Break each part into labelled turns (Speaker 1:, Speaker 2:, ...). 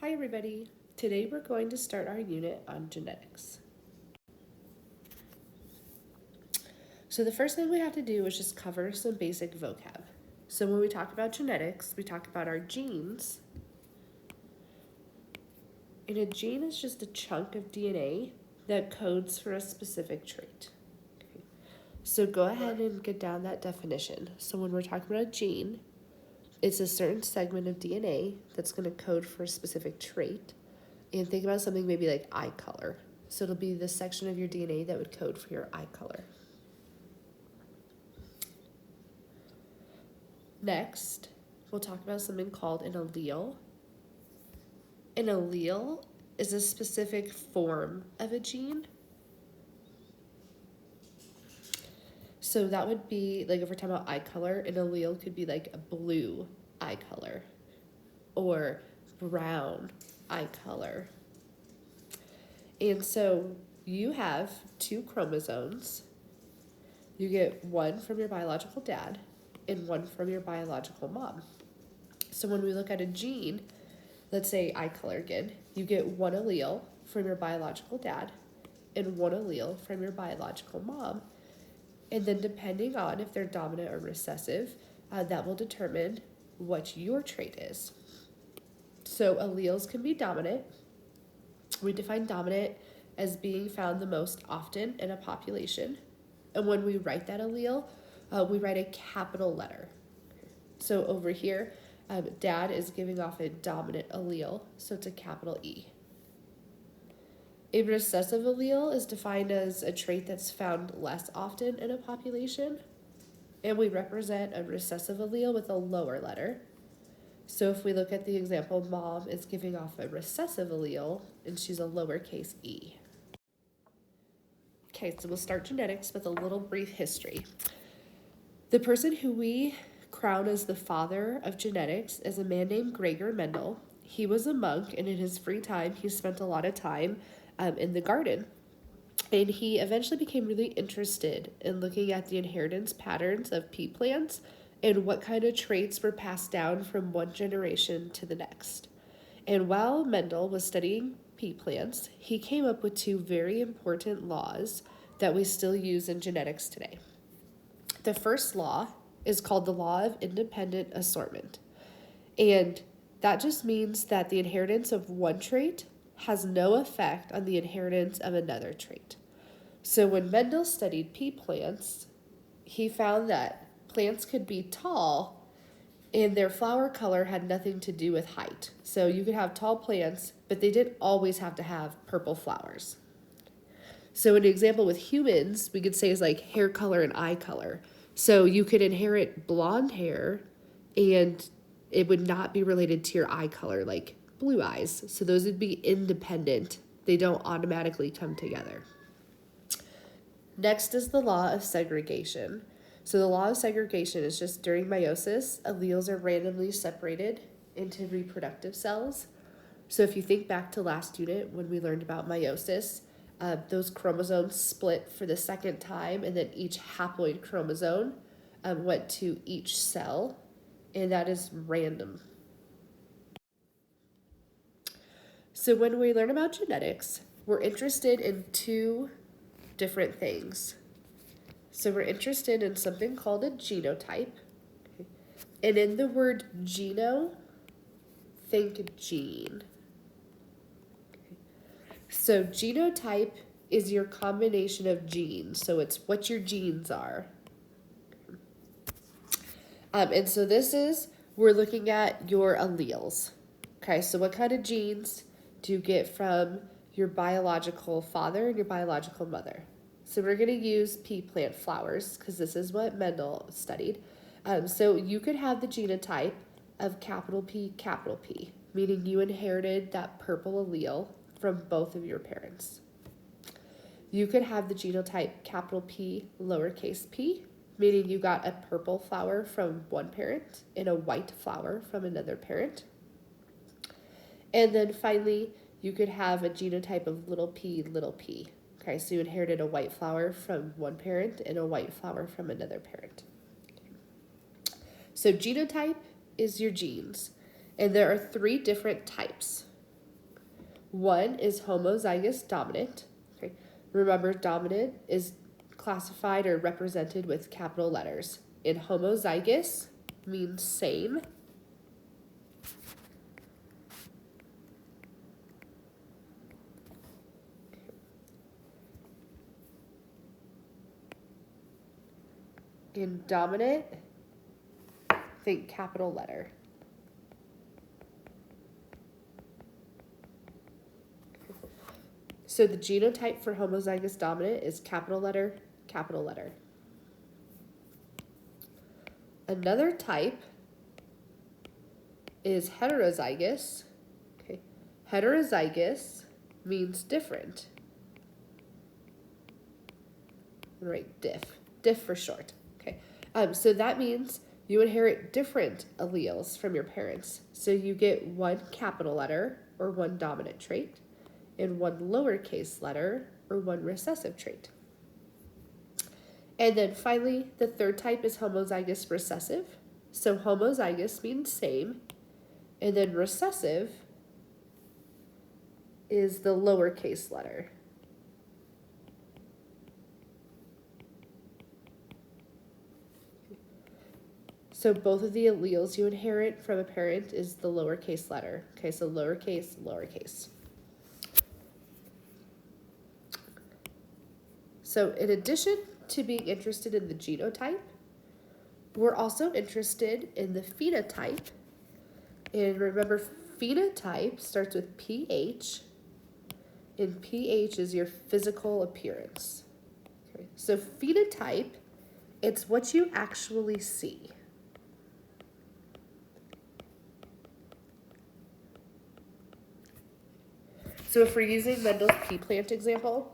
Speaker 1: Hi everybody! Today we're going to start our unit on genetics. So the first thing we have to do is just cover some basic vocab. So when we talk about genetics, we talk about our genes. And a gene is just a chunk of DNA that codes for a specific trait. Okay. So go ahead and get down that definition. So when we're talking about a gene, it's a certain segment of DNA that's going to code for a specific trait. And think about something maybe like eye color. So it'll be the section of your DNA that would code for your eye color. Next, we'll talk about something called an allele. An allele is a specific form of a gene. So that would be, like if we're talking about eye color, an allele could be like a blue eye color or brown eye color. And so you have 2 chromosomes. You get one from your biological dad and one from your biological mom. So when we look at a gene, let's say eye color again, you get one allele from your biological dad and one allele from your biological mom. And then depending on if they're dominant or recessive, that will determine what your trait is. So alleles can be dominant. We define dominant as being found the most often in a population. And when we write that allele, we write a capital letter. So over here, dad is giving off a dominant allele, so it's a capital E. A recessive allele is defined as a trait that's found less often in a population, and we represent a recessive allele with a lower letter. So if we look at the example, mom is giving off a recessive allele, and she's a lowercase e. Okay, so we'll start genetics with a little brief history. The person who we crown as the father of genetics is a man named Gregor Mendel. He was a monk, and in his free time, he spent a lot of time in the garden. And he eventually became really interested in looking at the inheritance patterns of pea plants and what kind of traits were passed down from one generation to the next. And while Mendel was studying pea plants, he came up with 2 very important laws that we still use in genetics today. The first law is called the law of independent assortment. And that just means that the inheritance of one trait has no effect on the inheritance of another trait. So when Mendel studied pea plants, he found that plants could be tall and their flower color had nothing to do with height. So you could have tall plants, but they didn't always have to have purple flowers. So an example with humans, we could say is like hair color and eye color. So you could inherit blonde hair and it would not be related to your eye color, like blue eyes. So those would be independent. They don't automatically come together. Next is the law of segregation. So the law of segregation is just during meiosis, alleles are randomly separated into reproductive cells. So if you think back to last unit when we learned about meiosis, those chromosomes split for the second time, and then each haploid chromosome went to each cell, and that is random. So when we learn about genetics, we're interested in 2 different things. So we're interested in something called a genotype. And in the word geno, think gene. So genotype is your combination of genes. So it's what your genes are. And so we're looking at your alleles. Okay, so what kind of genes do you get from your biological father and your biological mother? So we're going to use pea plant flowers because this is what Mendel studied. So you could have the genotype of capital P, meaning you inherited that purple allele from both of your parents. You could have the genotype capital P, lowercase p, meaning you got a purple flower from one parent and a white flower from another parent. And then finally, you could have a genotype of little p. Okay, so you inherited a white flower from one parent and a white flower from another parent. So genotype is your genes, and there are 3 different types. One is homozygous dominant. Okay. Remember, dominant is classified or represented with capital letters. In homozygous means same. In dominant, think capital letter. So the genotype for homozygous dominant is capital letter, capital letter. Another type is heterozygous. Okay. Heterozygous means different. Right, diff for short. Okay. So that means you inherit different alleles from your parents. So you get one capital letter or one dominant trait, and one lowercase letter or one recessive trait. And then finally, the third type is homozygous recessive. So homozygous means same, and then recessive is the lowercase letter. So both of the alleles you inherit from a parent is the lowercase letter. Okay, so lowercase, lowercase. So in addition to being interested in the genotype, we're also interested in the phenotype. And remember, phenotype starts with PH, and PH is your physical appearance. Okay. So phenotype, it's what you actually see. So if we're using Mendel's pea plant example,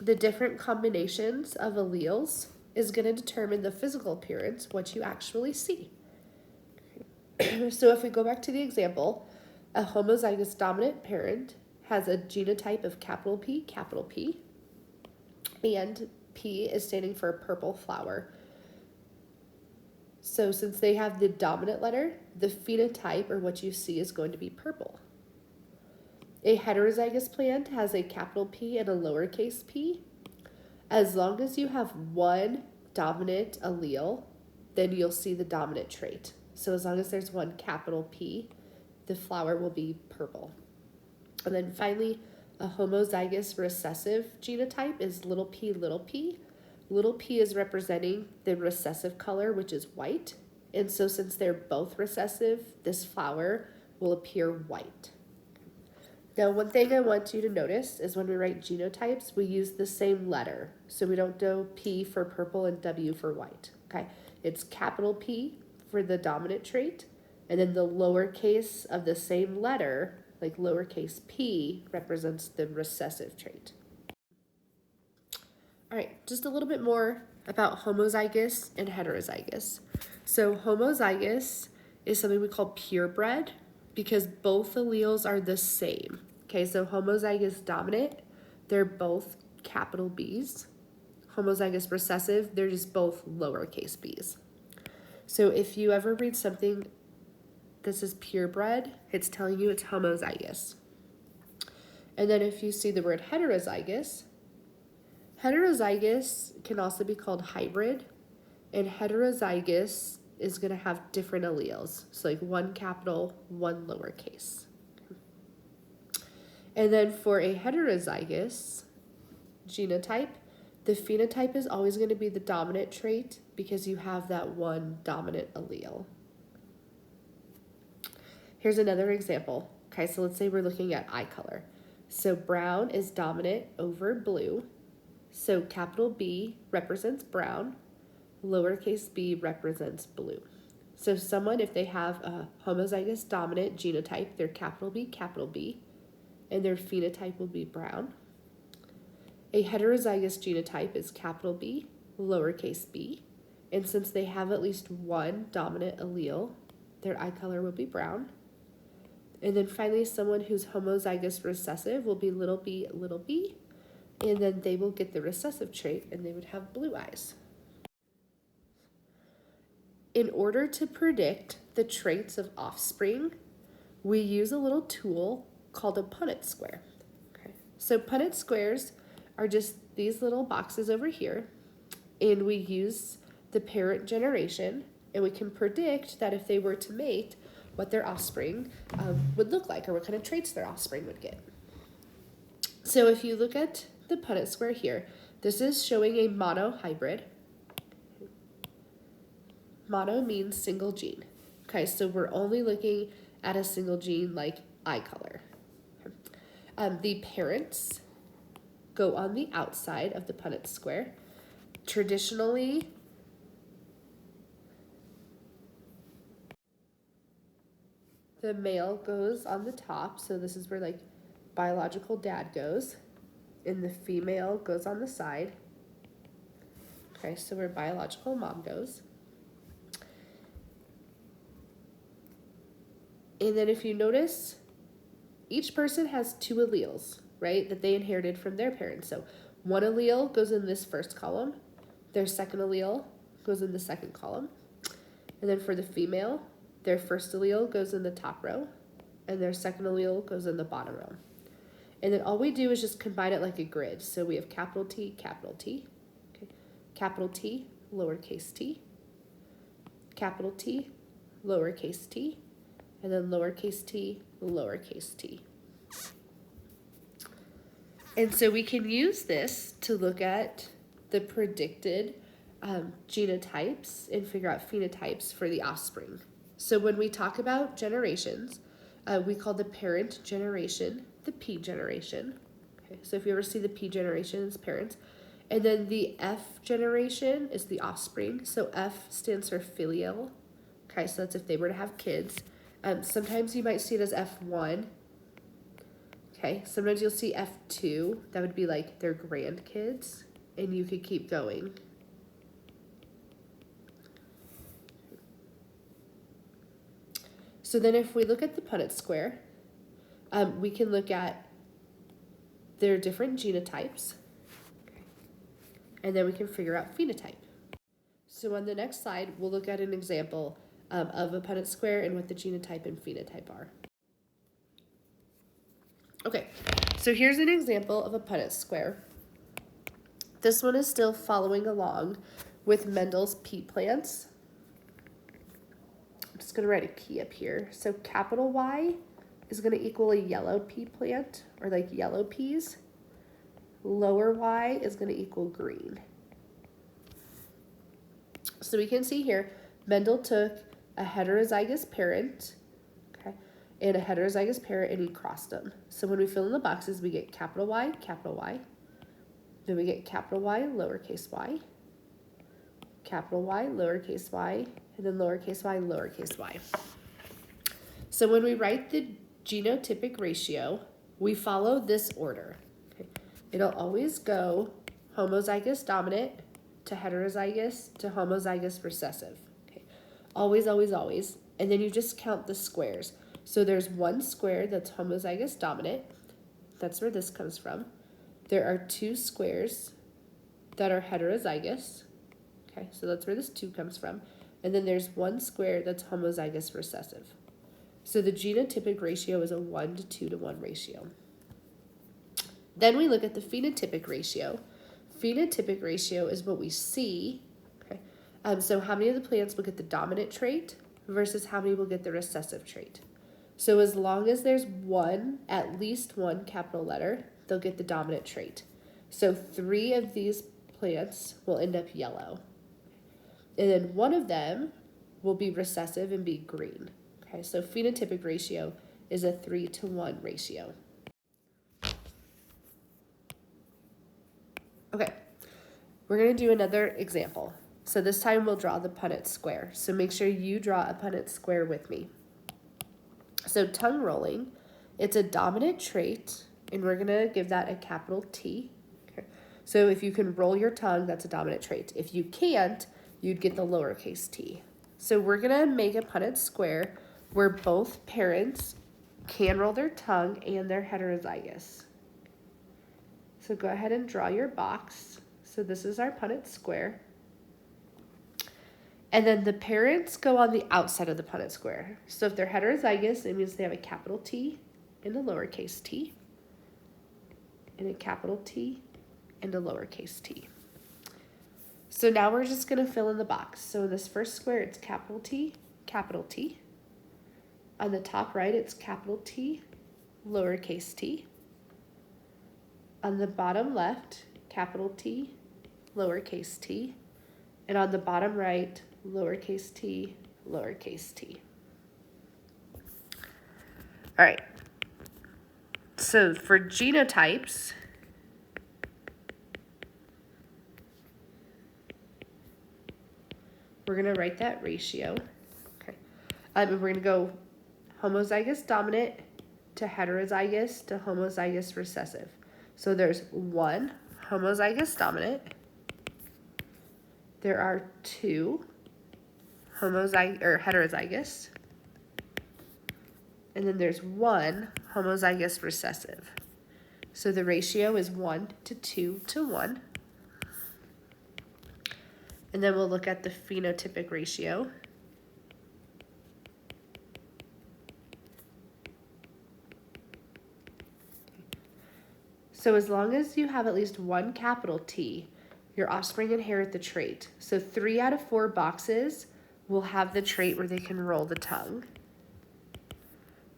Speaker 1: the different combinations of alleles is going to determine the physical appearance, what you actually see. So if we go back to the example, a homozygous dominant parent has a genotype of capital P, and P is standing for purple flower. So since they have the dominant letter, the phenotype, or what you see, is going to be purple. A heterozygous plant has a capital P and a lowercase p. As long as you have one dominant allele, then you'll see the dominant trait. So as long as there's one capital P, the flower will be purple. And then finally, a homozygous recessive genotype is little p, little p. Little p is representing the recessive color, which is white. And so since they're both recessive, this flower will appear white. Now, one thing I want you to notice is when we write genotypes, we use the same letter. So we don't do P for purple and W for white, okay? It's capital P for the dominant trait, and then the lowercase of the same letter, like lowercase p, represents the recessive trait. All right, just a little bit more about homozygous and heterozygous. So homozygous is something we call purebred, because both alleles are the same. Okay, so homozygous dominant, they're both capital B's. Homozygous recessive, they're just both lowercase b's. So if you ever read something that says purebred, it's telling you it's homozygous. And then if you see the word heterozygous, heterozygous can also be called hybrid, and heterozygous is going to have different alleles. So like one capital, one lowercase. And then for a heterozygous genotype, the phenotype is always going to be the dominant trait because you have that one dominant allele. Here's another example. Okay, so let's say we're looking at eye color. So brown is dominant over blue. So capital B represents brown. Lowercase b represents blue. So someone, if they have a homozygous dominant genotype, they're capital B, and their phenotype will be brown. A heterozygous genotype is capital B, lowercase b, and since they have at least one dominant allele, their eye color will be brown. And then finally, someone who's homozygous recessive will be little b, and then they will get the recessive trait and they would have blue eyes. In order to predict the traits of offspring, we use a little tool called a Punnett square. Okay. So Punnett squares are just these little boxes over here, and we use the parent generation, and we can predict that if they were to mate, what their offspring would look like, or what kind of traits their offspring would get. So if you look at the Punnett square here, this is showing a monohybrid. Mono means single gene. Okay, so we're only looking at a single gene like eye color. The parents go on the outside of the Punnett square. Traditionally, the male goes on the top, so this is where like biological dad goes, and the female goes on the side. Okay, so where biological mom goes. And then if you notice, each person has two alleles, right, that they inherited from their parents. So one allele goes in this first column, their second allele goes in the second column. And then for the female, their first allele goes in the top row, and their second allele goes in the bottom row. And then all we do is just combine it like a grid. So we have capital T, okay, capital T, lowercase t, capital T, lowercase t, and then lowercase t, lowercase t. And so we can use this to look at the predicted genotypes and figure out phenotypes for the offspring. So when we talk about generations, we call the parent generation the P generation. Okay, so if you ever see the P generation, it's parents. And then the F generation is the offspring. So F stands for filial. Okay, so that's if they were to have kids. Sometimes you might see it as F1. Okay, sometimes you'll see F2. That would be like their grandkids, and you could keep going. So then if we look at the Punnett square, we can look at their different genotypes, and then we can figure out phenotype. So on the next slide, we'll look at an example of a Punnett square and what the genotype and phenotype are. Okay, so here's an example of a Punnett square. This one is still following along with Mendel's pea plants. I'm just going to write a key up here. So capital Y is going to equal a yellow pea plant, or like yellow peas. Lower Y is going to equal green. So we can see here, Mendel took a heterozygous parent, okay, and a heterozygous parent, and he crossed them. So when we fill in the boxes, we get capital Y, then we get capital Y, lowercase y, capital Y, lowercase y, and then lowercase y. So when we write the genotypic ratio, we follow this order. Okay? It'll always go homozygous dominant to heterozygous to homozygous recessive. Okay? Always, always, always. And then you just count the squares. So there's one square that's homozygous dominant. That's where this comes from. There are two squares that are heterozygous. Okay, so that's where this 2 comes from. And then there's one square that's homozygous recessive. So the genotypic ratio is a 1 to 2 to 1 ratio. Then we look at the phenotypic ratio. Phenotypic ratio is what we see. Okay, so how many of the plants will get the dominant trait versus how many will get the recessive trait. So as long as there's one, at least one capital letter, they'll get the dominant trait. So 3 of these plants will end up yellow. And then one of them will be recessive and be green. Okay, so phenotypic ratio is a 3 to 1 ratio. Okay, we're going to do another example. So this time we'll draw the Punnett square. So make sure you draw a Punnett square with me. So tongue rolling, it's a dominant trait, and we're going to give that a capital T. Okay. So if you can roll your tongue, that's a dominant trait. If you can't, you'd get the lowercase t. So we're going to make a Punnett square where both parents can roll their tongue and they're heterozygous. So go ahead and draw your box. So this is our Punnett square. And then the parents go on the outside of the Punnett square. So if they're heterozygous, it means they have a capital T. and a lowercase t, and a capital T, and a lowercase t. So now we're just going to fill in the box. So in this first square, it's capital T, capital T. On the top right, it's capital T, lowercase t. On the bottom left, capital T, lowercase t. And on the bottom right, lowercase t, lowercase t. All right. So for genotypes, we're going to write that ratio. Okay. And we're going to go homozygous dominant to heterozygous to homozygous recessive. So there's 1 homozygous dominant. There are 2 heterozygous. And then there's 1 homozygous recessive. So the ratio is 1 to 2 to 1. And then we'll look at the phenotypic ratio. So as long as you have at least 1 capital T, your offspring inherit the trait. So 3 out of 4 boxes will have the trait where they can roll the tongue.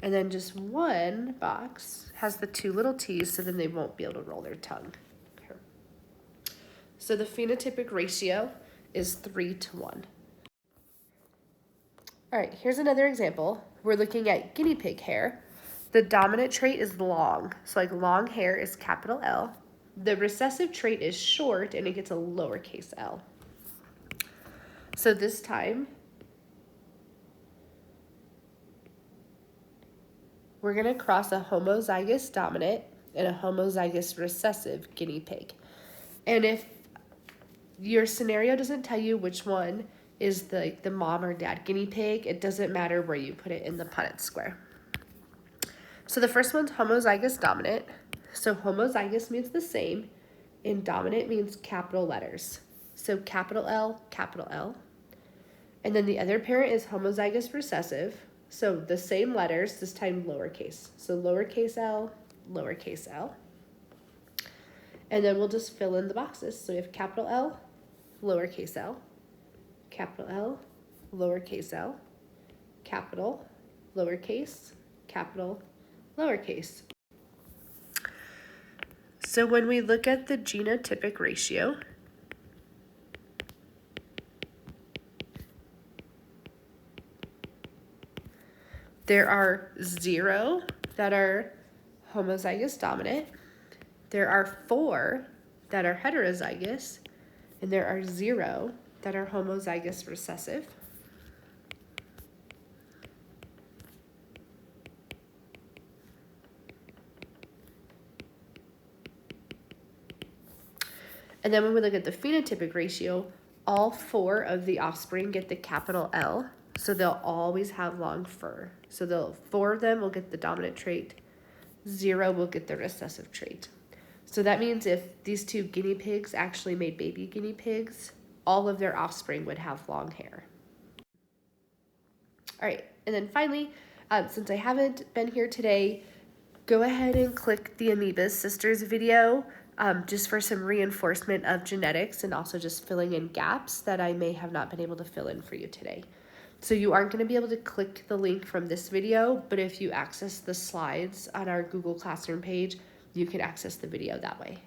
Speaker 1: And then just 1 box has the 2 little t's, so then they won't be able to roll their tongue. Okay. So the phenotypic ratio is 3 to 1. All right, here's another example. We're looking at guinea pig hair. The dominant trait is long, so like long hair is capital L. The recessive trait is short, and it gets a lowercase l. So this time, we're going to cross a homozygous dominant and a homozygous recessive guinea pig. And if your scenario doesn't tell you which one is the mom or dad guinea pig, it doesn't matter where you put it in the Punnett square. So the first one's homozygous dominant. So homozygous means the same, and dominant means capital letters. So capital L, capital L. And then the other parent is homozygous recessive. So the same letters, this time lowercase. So lowercase l, lowercase l. And then we'll just fill in the boxes. So we have capital L, lowercase l, capital L, lowercase l, capital, lowercase, capital, lowercase. So when we look at the genotypic ratio, there are 0 that are homozygous dominant, there are 4 that are heterozygous, and there are 0 that are homozygous recessive. And then when we look at the phenotypic ratio, all 4 of the offspring get the capital L, so they'll always have long fur. So 4 of them will get the dominant trait, 0 will get the recessive trait. So that means if these 2 guinea pigs actually made baby guinea pigs, all of their offspring would have long hair. All right, and then finally, since I haven't been here today, go ahead and click the Amoeba Sisters video just for some reinforcement of genetics and also just filling in gaps that I may have not been able to fill in for you today. So you aren't going to be able to click the link from this video, but if you access the slides on our Google Classroom page, you can access the video that way.